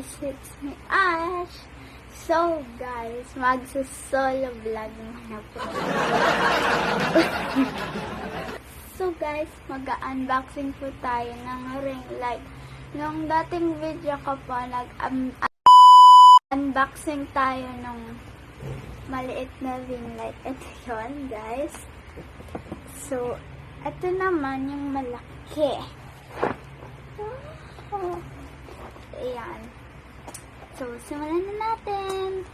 guys, it's me, Ash. So guys, magsa-solo vlog muna po. So guys, mag-unboxing po tayo ng ring light. Nung dating video ko po, unboxing tayo ng maliit na ring light. Ito yun guys. So, ito naman yung malaki. Ayan. So, simulan na natin.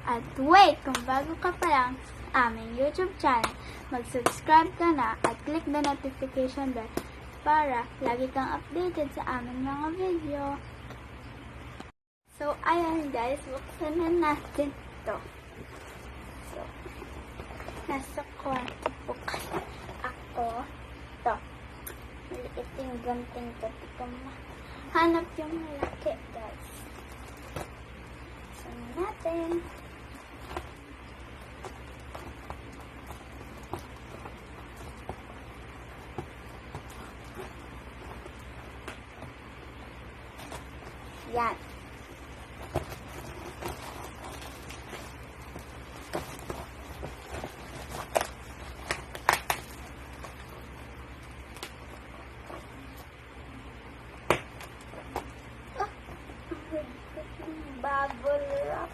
At wait, kung bago ka pa lang sa aming YouTube channel, mag-subscribe ka na at click the notification bell para lagi kang updated sa aming mga video. So, ayan guys, buksan na natin ito. So, nasa kwarto po kasi ako. Ito. Maliit yung ganting ito. Hanap yung malaki guys. So, natin. Yan. Bubble wrap.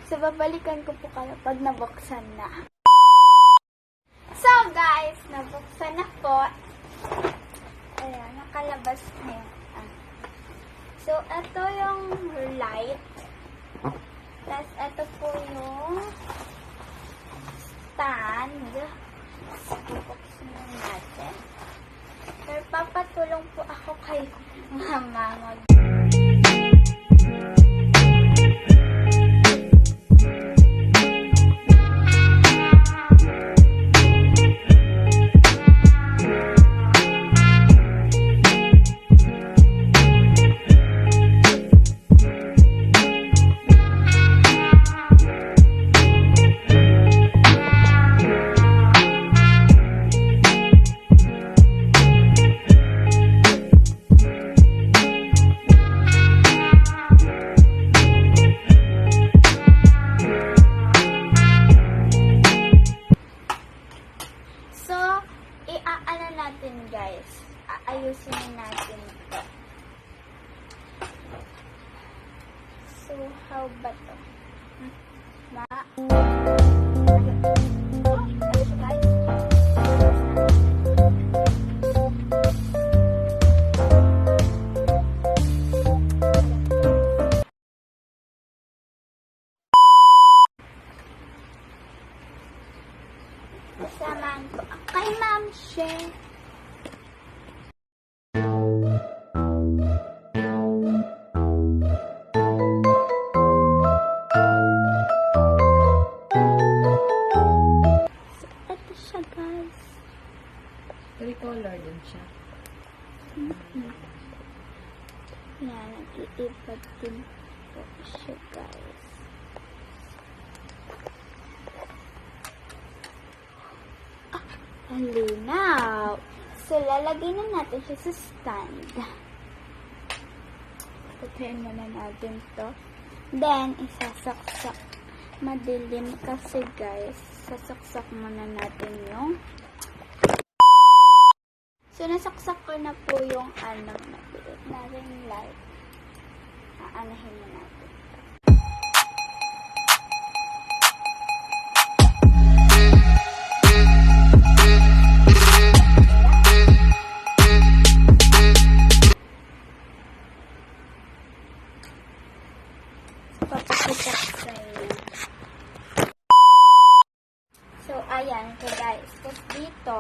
So, babalikan ko po kayo pag nabuksan na. So, guys, nabuksan na po. Ayan, nakalabas na yung So, ito yung light. Tapos, ito po yung stand. Buksan na natin. Pero, papatulong po ako kay mama mag guys, aayusin natin ito. So, how ba ito? Samahan ko kay Ma'am She. Color din siya. Yan, nag-iibat din po siya guys. Halinaw! So, lalagay na natin siya sa stand. Patayin muna natin to. Then, isasaksak. Madilim kasi guys. Sasaksak muna natin yung So, nasaksak ko na po yung maliit na ring light. Aanahin na natin. Papakita ko sa inyo. So, ayan. So, guys. Tapos dito,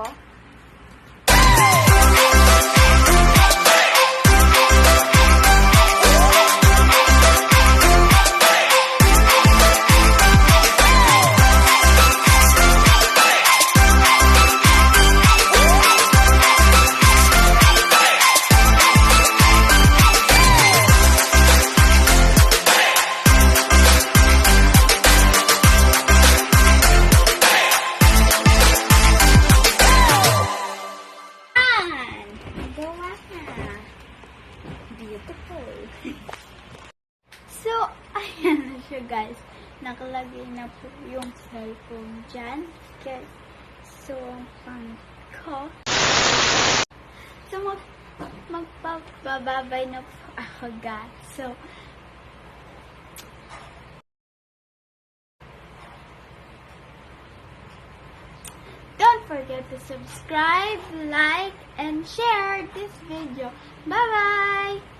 nakalagay na po yung cellphone dyan. Okay. So, ang pangit ko. So, magpapababay na po ako, guys. So, don't forget to subscribe, like, and share this video. Bye-bye!